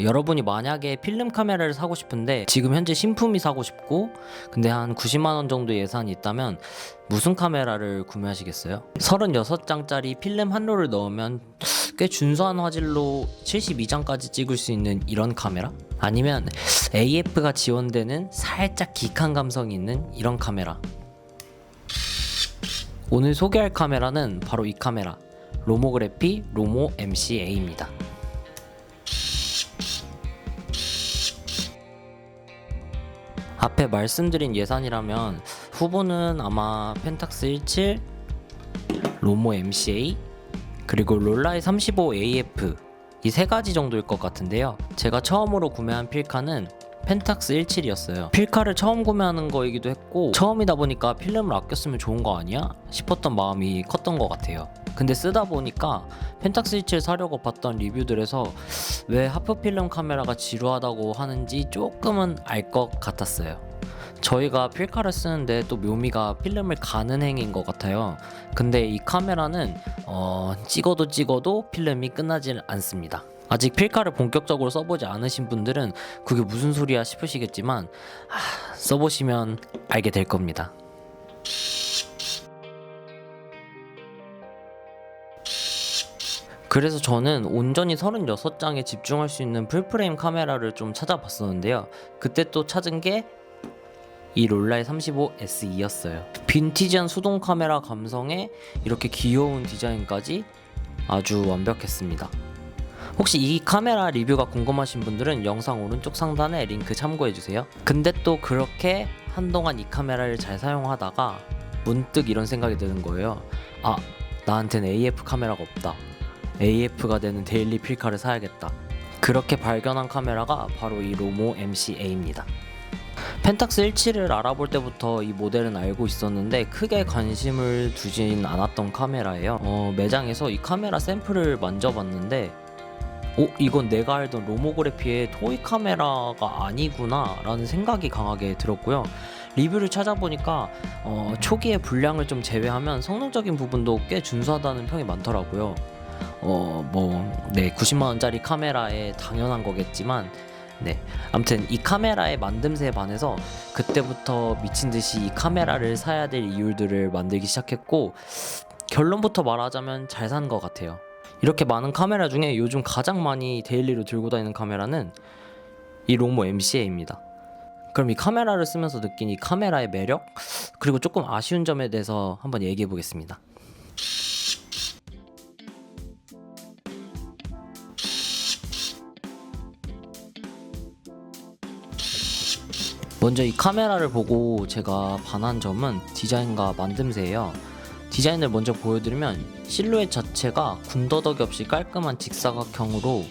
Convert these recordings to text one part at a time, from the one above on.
여러분이 만약에 필름 카메라를 사고 싶은데 지금 현재 신품이 사고 싶고 근데 한 90만 원 정도 예산이 있다면 무슨 카메라를 구매하시겠어요? 36장짜리 필름 한 롤을 넣으면 꽤 준수한 화질로 72장까지 찍을 수 있는 이런 카메라? 아니면 AF가 지원되는 살짝 기칸 감성이 있는 이런 카메라? 오늘 소개할 카메라는 바로 이 카메라, 로모그래피 로모 MCA입니다. 앞에 말씀드린 예산이라면 후보는 아마 펜탁스 17, 로모 MCA, 그리고 롤라이 35AF 이 세 가지 정도일 것 같은데요. 제가 처음으로 구매한 필카는 펜탁스 17이었어요. 필카를 처음 구매하는 거이기도 했고 처음이다 보니까 필름을 아껴 쓰면 좋은 거 아니야? 싶었던 마음이 컸던 것 같아요. 근데 쓰다 보니까 펜탁스 17 사려고 봤던 리뷰들에서 왜 하프 필름 카메라가 지루하다고 하는지 조금은 알 것 같았어요. 저희가 필카를 쓰는데 또 묘미가 필름을 가는 행위인 것 같아요. 근데 이 카메라는 찍어도 필름이 끝나질 않습니다. 아직 필카를 본격적으로 써보지 않으신 분들은 그게 무슨 소리야 싶으시겠지만 써보시면 알게 될 겁니다. 그래서 저는 온전히 36장에 집중할 수 있는 풀프레임 카메라를 좀 찾아봤었는데요. 그때 또 찾은 게 이 롤라이 35SE였어요. 빈티지한 수동 카메라 감성에 이렇게 귀여운 디자인까지 아주 완벽했습니다. 혹시 이 카메라 리뷰가 궁금하신 분들은 영상 오른쪽 상단에 링크 참고해주세요. 근데 또 그렇게 한동안 이 카메라를 잘 사용하다가 문득 이런 생각이 드는 거예요. 나한테는 AF 카메라가 없다. AF가 되는 데일리 필카를 사야겠다. 그렇게 발견한 카메라가 바로 이 로모 MCA입니다. 펜탁스 17을 알아볼 때부터 이 모델은 알고 있었는데 크게 관심을 두진 않았던 카메라예요. 매장에서 이 카메라 샘플을 만져봤는데 이건 내가 알던 로모그래피의 토이 카메라가 아니구나 라는 생각이 강하게 들었고요. 리뷰를 찾아보니까 초기에 불량을 좀 제외하면 성능적인 부분도 꽤 준수하다는 평이 많더라고요. 90만원짜리 카메라에 당연한 거겠지만 아무튼 이 카메라의 만듦새에 반해서 그때부터 미친듯이 이 카메라를 사야 될 이유들을 만들기 시작했고 결론부터 말하자면 잘 산 것 같아요. 이렇게 많은 카메라 중에 요즘 가장 많이 데일리로 들고 다니는 카메라는 이 로모 MCA입니다. 그럼 이 카메라를 쓰면서 느낀 이 카메라의 매력 그리고 조금 아쉬운 점에 대해서 한번 얘기해 보겠습니다. 먼저 이 카메라를 보고 제가 반한 점은 디자인과 만듦새예요. 디자인을 먼저 보여드리면 실루엣 자체가 군더더기 없이 깔끔한 직사각형으로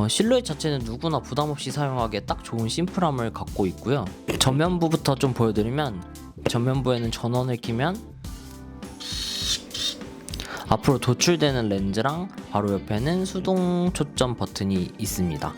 실루엣 자체는 누구나 부담없이 사용하기에 딱 좋은 심플함을 갖고 있고요. 전면부부터 좀 보여드리면 전면부에는 전원을 켜면 앞으로 도출되는 렌즈랑 바로 옆에는 수동 초점 버튼이 있습니다.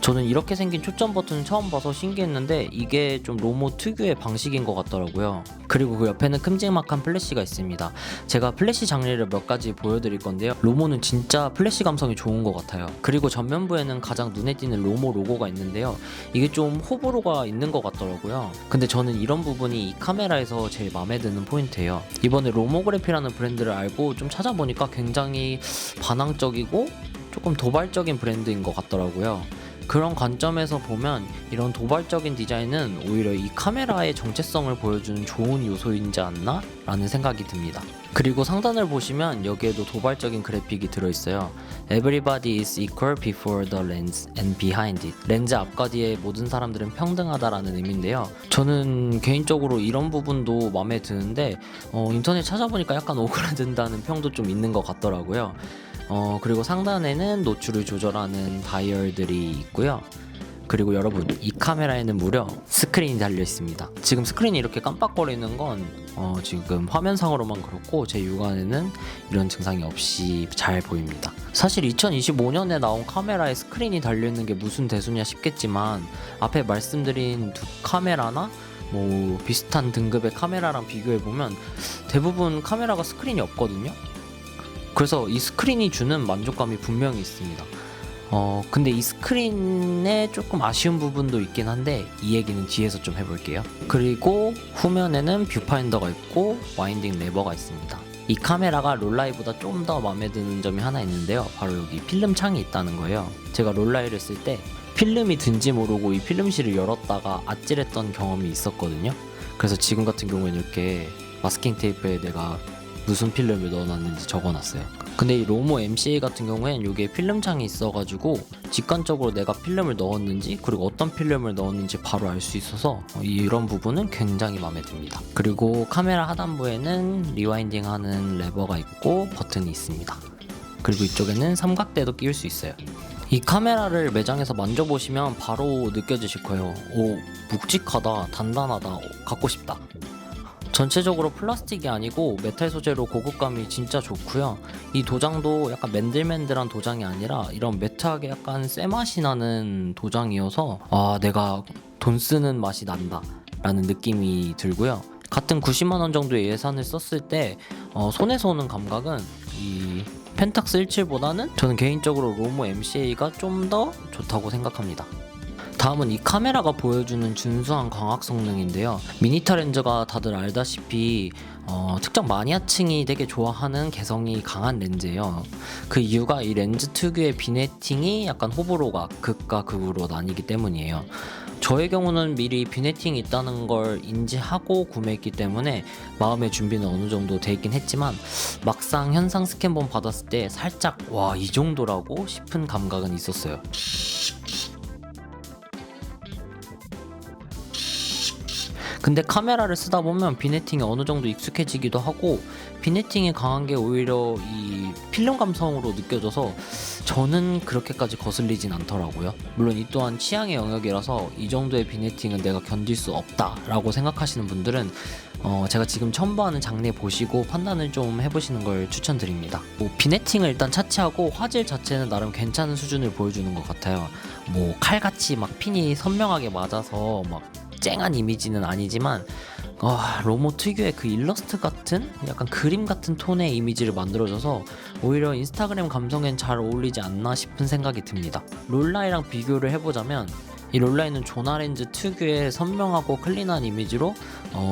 저는 이렇게 생긴 초점 버튼을 처음 봐서 신기했는데 이게 좀 로모 특유의 방식인 것 같더라고요. 그리고 그 옆에는 큼지막한 플래시가 있습니다. 제가 플래시 장르를 몇 가지 보여드릴 건데요. 로모는 진짜 플래시 감성이 좋은 것 같아요. 그리고 전면부에는 가장 눈에 띄는 로모 로고가 있는데요. 이게 좀 호불호가 있는 것 같더라고요. 근데 저는 이런 부분이 이 카메라에서 제일 마음에 드는 포인트예요. 이번에 로모그래피라는 브랜드를 알고 좀 찾아보니까 굉장히 반항적이고 조금 도발적인 브랜드인 것 같더라고요. 그런 관점에서 보면 이런 도발적인 디자인은 오히려 이 카메라의 정체성을 보여주는 좋은 요소이지 않나? 라는 생각이 듭니다. 그리고 상단을 보시면 여기에도 도발적인 그래픽이 들어있어요. Everybody is equal before the lens and behind it. 렌즈 앞과 뒤에 모든 사람들은 평등하다라는 의미인데요. 저는 개인적으로 이런 부분도 마음에 드는데 인터넷 찾아보니까 약간 오그라든다는 평도 좀 있는 것 같더라고요. 그리고 상단에는 노출을 조절하는 다이얼들이 있고요. 그리고 여러분, 이 카메라에는 무려 스크린이 달려 있습니다. 지금 스크린이 이렇게 깜빡거리는 건 지금 화면상으로만 그렇고 제 육안에는 이런 증상이 없이 잘 보입니다. 사실 2025년에 나온 카메라에 스크린이 달려 있는 게 무슨 대수냐 싶겠지만 앞에 말씀드린 두 카메라나 비슷한 등급의 카메라랑 비교해보면 대부분 카메라가 스크린이 없거든요. 그래서 이 스크린이 주는 만족감이 분명히 있습니다. 근데 이 스크린에 조금 아쉬운 부분도 있긴 한데 이 얘기는 뒤에서 좀 해볼게요. 그리고 후면에는 뷰파인더가 있고 와인딩 레버가 있습니다. 이 카메라가 롤라이보다 좀 더 마음에 드는 점이 하나 있는데요. 바로 여기 필름 창이 있다는 거예요. 제가 롤라이를 쓸 때 필름이 든지 모르고 이 필름실을 열었다가 아찔했던 경험이 있었거든요. 그래서 지금 같은 경우에는 이렇게 마스킹 테이프에 내가 무슨 필름을 넣어놨는지 적어놨어요. 근데 이 로모 MCA 같은 경우엔 이게 필름창이 있어가지고 직관적으로 내가 필름을 넣었는지 그리고 어떤 필름을 넣었는지 바로 알 수 있어서 이런 부분은 굉장히 마음에 듭니다. 그리고 카메라 하단부에는 리와인딩하는 레버가 있고 버튼이 있습니다. 그리고 이쪽에는 삼각대도 끼울 수 있어요. 이 카메라를 매장에서 만져보시면 바로 느껴지실 거예요. 오, 묵직하다, 단단하다, 갖고 싶다. 전체적으로 플라스틱이 아니고 메탈 소재로 고급감이 진짜 좋고요. 이 도장도 약간 맨들맨들한 도장이 아니라 이런 매트하게 약간 쇠맛이 나는 도장이어서 내가 돈 쓰는 맛이 난다 라는 느낌이 들고요. 같은 90만원 정도의 예산을 썼을 때 손에서 오는 감각은 이 펜탁스 17보다는 저는 개인적으로 로모 MCA가 좀 더 좋다고 생각합니다. 다음은 이 카메라가 보여주는 준수한 광학 성능인데요. 미니타 렌즈가 다들 알다시피 특정 마니아층이 되게 좋아하는 개성이 강한 렌즈예요. 그 이유가 이 렌즈 특유의 비네팅이 약간 호불호가 극과 극으로 나뉘기 때문이에요. 저의 경우는 미리 비네팅이 있다는 걸 인지하고 구매했기 때문에 마음의 준비는 어느 정도 돼 있긴 했지만 막상 현상 스캔본 받았을 때 살짝 와, 이 정도라고 싶은 감각은 있었어요. 근데 카메라를 쓰다 보면 비네팅이 어느 정도 익숙해지기도 하고 비네팅이 강한 게 오히려 이 필름 감성으로 느껴져서 저는 그렇게까지 거슬리진 않더라고요. 물론 이 또한 취향의 영역이라서 이 정도의 비네팅은 내가 견딜 수 없다라고 생각하시는 분들은 제가 지금 첨부하는 장르 보시고 판단을 좀 해보시는 걸 추천드립니다. 비네팅을 일단 차치하고 화질 자체는 나름 괜찮은 수준을 보여주는 것 같아요. 칼같이 막 핀이 선명하게 맞아서 막 쨍한 이미지는 아니지만 로모 특유의 그 일러스트 같은 약간 그림 같은 톤의 이미지를 만들어줘서 오히려 인스타그램 감성엔 잘 어울리지 않나 싶은 생각이 듭니다. 롤라이랑 비교를 해보자면 이 롤라이는 조나 렌즈 특유의 선명하고 클린한 이미지로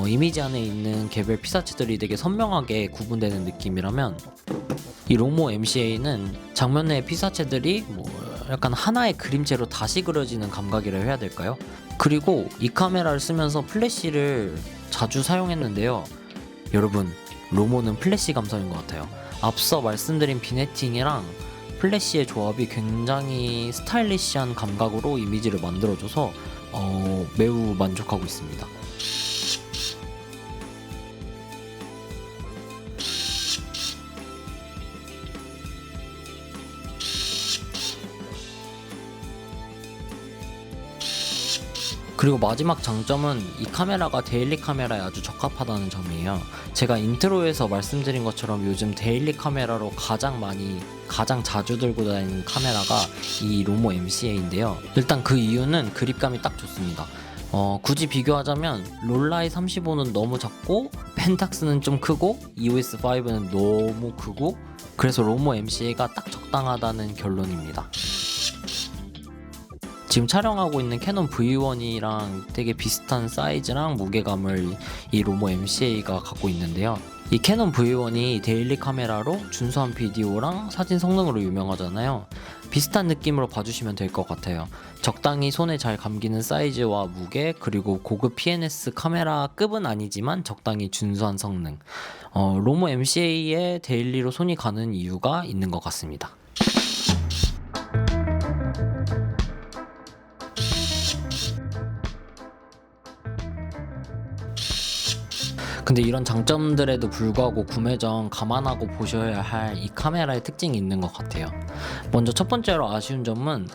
이미지 안에 있는 개별 피사체들이 되게 선명하게 구분되는 느낌이라면 이 로모 MCA는 장면 내의 피사체들이 약간 하나의 그림체로 다시 그려지는 감각이라 해야 될까요? 그리고 이 카메라를 쓰면서 플래시를 자주 사용했는데요. 여러분, 로모는 플래시 감성인 것 같아요. 앞서 말씀드린 비네팅이랑 플래시의 조합이 굉장히 스타일리시한 감각으로 이미지를 만들어줘서 매우 만족하고 있습니다. 그리고 마지막 장점은 이 카메라가 데일리 카메라에 아주 적합하다는 점이에요. 제가 인트로에서 말씀드린 것처럼 요즘 데일리 카메라로 가장 자주 들고 다니는 카메라가 이 로모 MCA인데요. 일단 그 이유는 그립감이 딱 좋습니다. 굳이 비교하자면 롤라이 35는 너무 작고 펜탁스는 좀 크고 EOS5는 너무 크고 그래서 로모 MCA가 딱 적당하다는 결론입니다. 지금 촬영하고 있는 캐논 V1이랑 되게 비슷한 사이즈랑 무게감을 이 로모 MCA가 갖고 있는데요. 이 캐논 V1이 데일리 카메라로 준수한 비디오랑 사진 성능으로 유명하잖아요. 비슷한 느낌으로 봐주시면 될 것 같아요. 적당히 손에 잘 감기는 사이즈와 무게, 그리고 고급 PNS 카메라급은 아니지만 적당히 준수한 성능. 로모 MCA에 데일리로 손이 가는 이유가 있는 것 같습니다. 근데 이런 장점들에도 불구하고 구매 전 감안하고 보셔야 할 이 카메라의 특징이 있는 것 같아요. 먼저 첫 번째로 아쉬운 점은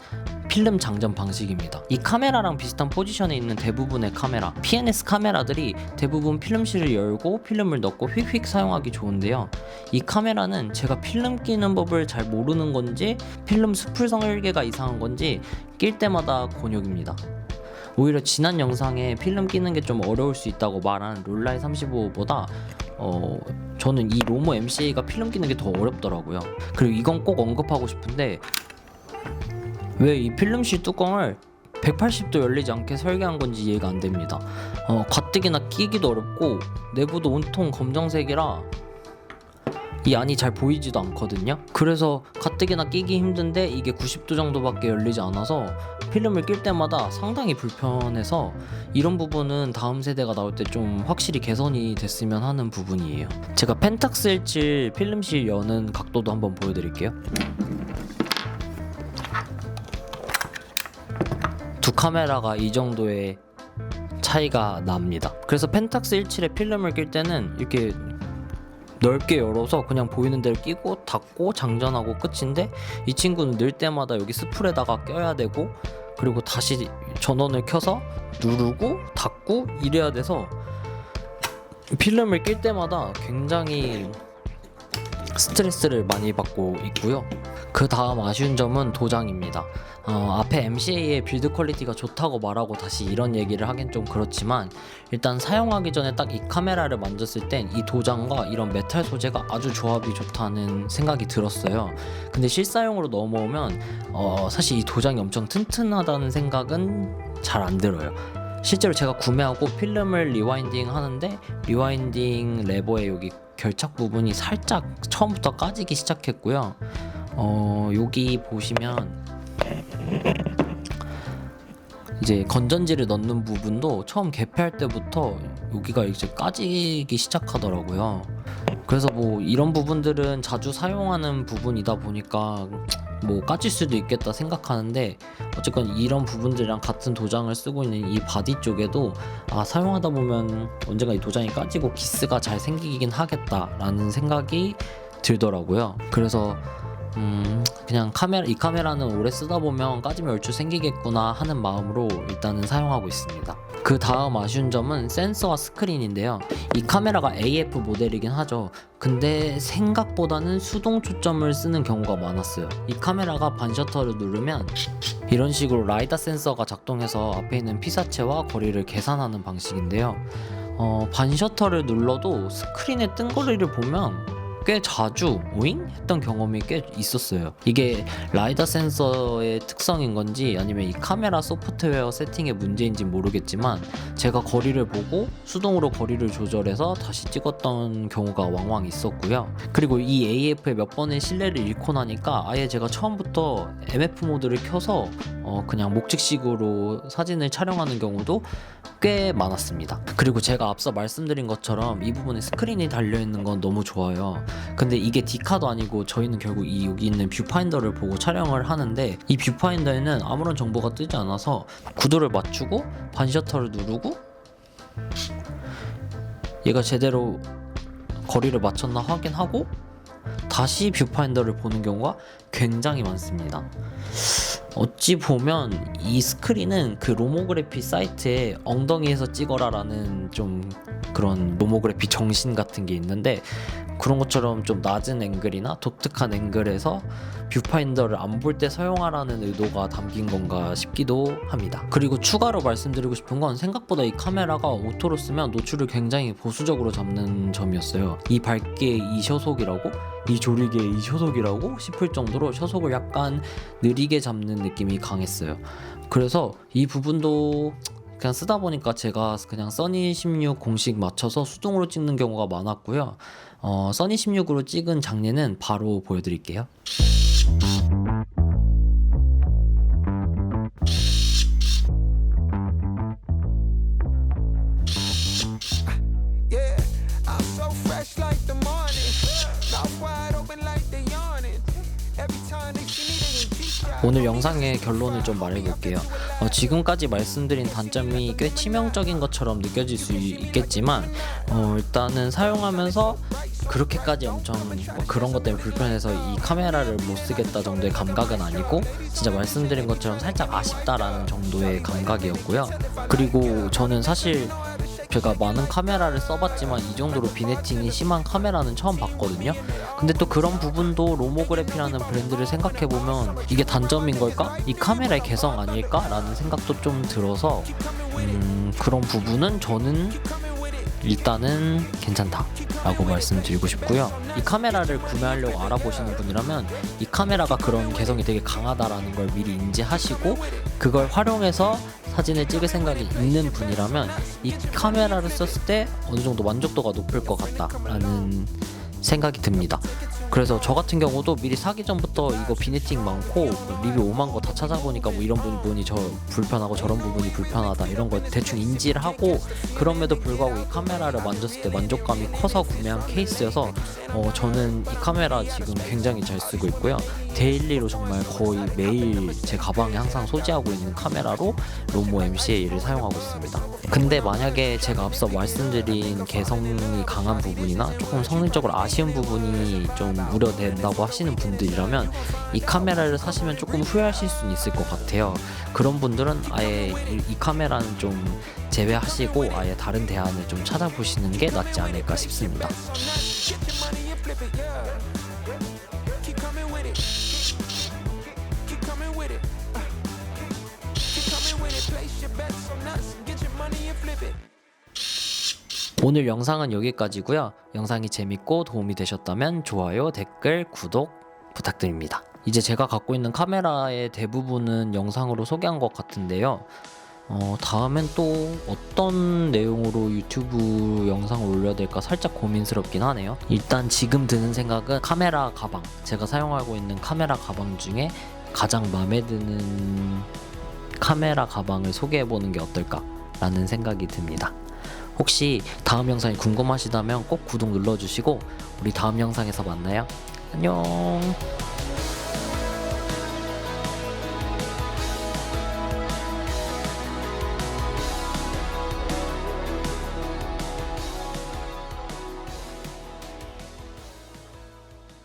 필름 장전 방식입니다. 이 카메라랑 비슷한 포지션에 있는 대부분의 카메라, PNS 카메라들이 대부분 필름실을 열고 필름을 넣고 휙휙 사용하기 좋은데요. 이 카메라는 제가 필름 끼는 법을 잘 모르는 건지 필름 수풀 설계가 이상한 건지 낄 때마다 곤욕입니다. 오히려 지난 영상에 필름 끼는 게 좀 어려울 수 있다고 말한 롤라이 35보다 저는 이 로모 MCA가 필름 끼는 게 더 어렵더라고요. 그리고 이건 꼭 언급하고 싶은데 왜 이 필름실 뚜껑을 180도 열리지 않게 설계한 건지 이해가 안 됩니다. 가뜩이나 끼기도 어렵고 내부도 온통 검정색이라 이 안이 잘 보이지도 않거든요. 그래서 가뜩이나 끼기 힘든데 이게 90도 정도밖에 열리지 않아서 필름을 낄 때마다 상당히 불편해서 이런 부분은 다음 세대가 나올 때 좀 확실히 개선이 됐으면 하는 부분이에요. 제가 펜탁스 17 필름실 여는 각도도 한번 보여드릴게요. 두 카메라가 이 정도의 차이가 납니다. 그래서 펜탁스 17에 필름을 낄 때는 이렇게 넓게 열어서 그냥 보이는 대로 끼고 닫고 장전하고 끝인데, 이 친구는 넣을 때마다 여기 스풀에다가 껴야 되고 그리고 다시 전원을 켜서 누르고 닫고 이래야 돼서 필름을 낄 때마다 굉장히 스트레스를 많이 받고 있고요. 그 다음 아쉬운 점은 도장입니다. 앞에 MCA의 빌드 퀄리티가 좋다고 말하고 다시 이런 얘기를 하긴 좀 그렇지만, 일단 사용하기 전에 딱 이 카메라를 만졌을 땐 이 도장과 이런 메탈 소재가 아주 조합이 좋다는 생각이 들었어요. 근데 실사용으로 넘어오면 사실 이 도장이 엄청 튼튼하다는 생각은 잘 안 들어요. 실제로 제가 구매하고 필름을 리와인딩 하는데 리와인딩 레버의 여기 결착 부분이 살짝 처음부터 까지기 시작했고요. 여기 보시면 이제 건전지를 넣는 부분도 처음 개폐할 때부터 여기가 이제 까지기 시작하더라고요. 그래서 뭐 이런 부분들은 자주 사용하는 부분이다 보니까 뭐 까질 수도 있겠다 생각하는데, 어쨌건 이런 부분들이랑 같은 도장을 쓰고 있는 이 바디 쪽에도 사용하다 보면 언젠가 이 도장이 까지고 기스가 잘 생기긴 하겠다라는 생각이 들더라고요. 그래서 그냥 이 카메라는 오래 쓰다 보면 까지면 얼추 생기겠구나 하는 마음으로 일단은 사용하고 있습니다. 그 다음 아쉬운 점은 센서와 스크린인데요. 이 카메라가 AF 모델이긴 하죠. 근데 생각보다는 수동 초점을 쓰는 경우가 많았어요. 이 카메라가 반셔터를 누르면 이런 식으로 라이다 센서가 작동해서 앞에 있는 피사체와 거리를 계산하는 방식인데요. 반셔터를 눌러도 스크린에 뜬 거리를 보면 꽤 자주 오잉? 했던 경험이 꽤 있었어요. 이게 라이다 센서의 특성인 건지 아니면 이 카메라 소프트웨어 세팅의 문제인지 모르겠지만, 제가 거리를 보고 수동으로 거리를 조절해서 다시 찍었던 경우가 왕왕 있었고요. 그리고 이 AF에 몇 번의 신뢰를 잃고 나니까 아예 제가 처음부터 MF 모드를 켜서 그냥 목직식으로 사진을 촬영하는 경우도 꽤 많았습니다. 그리고 제가 앞서 말씀드린 것처럼 이 부분에 스크린이 달려있는 건 너무 좋아요. 근데 이게 디카도 아니고 저희는 결국 여기 있는 뷰파인더를 보고 촬영을 하는데, 이 뷰파인더에는 아무런 정보가 뜨지 않아서 구도를 맞추고 반셔터를 누르고 얘가 제대로 거리를 맞췄나 확인하고 다시 뷰파인더를 보는 경우가 굉장히 많습니다. 어찌 보면 이 스크린은 그 로모그래피 사이트에 엉덩이에서 찍어라라는 좀 그런 로모그래피 정신 같은 게 있는데, 그런 것처럼 좀 낮은 앵글이나 독특한 앵글에서 뷰파인더를 안 볼 때 사용하라는 의도가 담긴 건가 싶기도 합니다. 그리고 추가로 말씀드리고 싶은 건, 생각보다 이 카메라가 오토로 쓰면 노출을 굉장히 보수적으로 잡는 점이었어요. 이 밝기의 이 sho속이라고? 이 조리개의 이 sho속이라고? 싶을 정도로 sho속을 약간 느리게 잡는 느낌이 강했어요. 그래서 이 부분도 그냥 쓰다 보니까 제가 그냥 써니 16 공식 맞춰서 수동으로 찍는 경우가 많았고요. 써니 16으로 찍은 장례는 바로 보여드릴게요. 오늘 영상의 결론을 좀 말해볼게요. 지금까지 말씀드린 단점이 꽤 치명적인 것처럼 느껴질 수 있겠지만, 일단은 사용하면서 그렇게까지 엄청 그런 것 때문에 불편해서 이 카메라를 못 쓰겠다 정도의 감각은 아니고, 진짜 말씀드린 것처럼 살짝 아쉽다라는 정도의 감각이었고요. 그리고 저는 사실 제가 많은 카메라를 써봤지만 이 정도로 비네팅이 심한 카메라는 처음 봤거든요. 근데 또 그런 부분도 로모그래피라는 브랜드를 생각해보면 이게 단점인 걸까? 이 카메라의 개성 아닐까? 라는 생각도 좀 들어서 그런 부분은 저는 일단은 괜찮다라고 말씀드리고 싶고요. 이 카메라를 구매하려고 알아보시는 분이라면 이 카메라가 그런 개성이 되게 강하다라는 걸 미리 인지하시고 그걸 활용해서 사진을 찍을 생각이 있는 분이라면 이 카메라를 썼을 때 어느 정도 만족도가 높을 것 같다라는 생각이 듭니다. 그래서 저 같은 경우도 미리 사기 전부터 이거 비니팅 많고 리뷰 오만 거 다 찾아보니까 뭐 이런 부분이 저 불편하고 저런 부분이 불편하다 이런 걸 대충 인지를 하고 그럼에도 불구하고 이 카메라를 만졌을 때 만족감이 커서 구매한 케이스여서 저는 이 카메라 지금 굉장히 잘 쓰고 있고요. 데일리로 정말 거의 매일 제 가방에 항상 소지하고 있는 카메라로 로모 MCA를 사용하고 있습니다. 근데 만약에 제가 앞서 말씀드린 개성이 강한 부분이나 조금 성능적으로 아쉬운 부분이 좀 우려된다고 하시는 분들이라면 이 카메라를 사시면 조금 후회하실 수는 있을 것 같아요. 그런 분들은 아예 이 카메라는 좀 제외하시고 아예 다른 대안을 좀 찾아보시는 게 낫지 않을까 싶습니다. 오늘 영상은 여기까지고요. 영상이 재밌고 도움이 되셨다면 좋아요, 댓글, 구독 부탁드립니다. 이제 제가 갖고 있는 카메라의 대부분은 영상으로 소개한 것 같은데요. 다음엔 또 어떤 내용으로 유튜브 영상을 올려야 될까 살짝 고민스럽긴 하네요. 일단 지금 드는 생각은 카메라 가방, 제가 사용하고 있는 카메라 가방 중에 가장 마음에 드는 카메라 가방을 소개해보는 게 어떨까 라는 생각이 듭니다. 혹시 다음 영상이 궁금하시다면 꼭 구독 눌러주시고 우리 다음 영상에서 만나요. 안녕.